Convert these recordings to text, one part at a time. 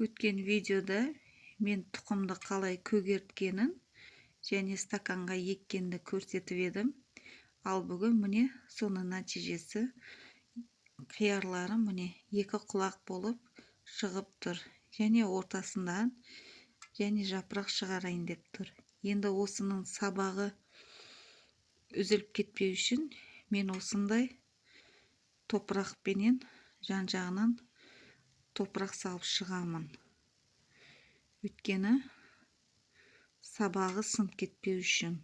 Өткен видеода мен тұқымды қалай көгерткенін және стаканға еккенді көрсетіп едім. Ал бүгін міне соның нәтижесі. Қиярларым міне екі құлақ болып шығып тұр. Және ортасынан және жапырақ шығарайын деп тұр. Енді осының сабағы үзіліп кетпеу үшін мен осындай топырақпенен жан-жағынан топырақ салып шығамын. Өйткені сабағы сынып кетпеу үшін.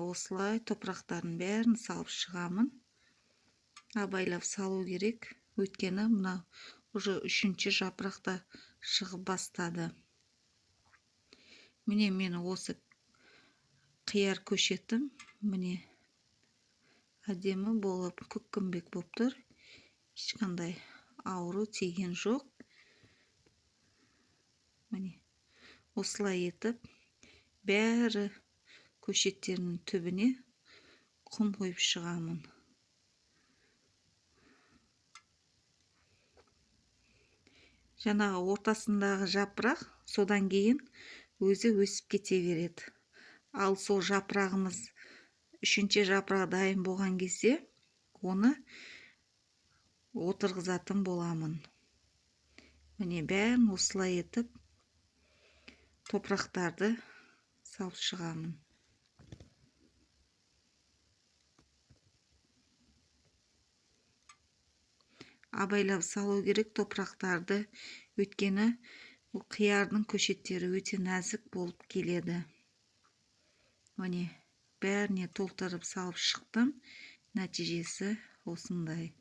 Осылай топырақтардың бәрін салып шығамын. Абайлап салу керек. Өйткені мына уже үшінші жапырақта шығып бастады. Міне мен осы қияр көшетім. Міне әдемі болып көккімбек болып тұр. Ешқандай ауру тиген жоқ. Міне осылай етіп бәрі көшеттерінің түбіне құм қойып шығамын. Жаңағы ортасындағы жапырақ содан кейін өзі өсіп кете береді. Ал сол жапырағымыз үшінші жапырақ дайын болған кезде оны отырғызатын боламын. Міне бәрін осылай етіп топырақтарды салып шығамын. Абайлап салу керек топырақтарды, өйткені қиярдың көшеттері өте нәзік болып келеді. Міне бәріне толтырып салып шықтым. Нәтижесі осындай.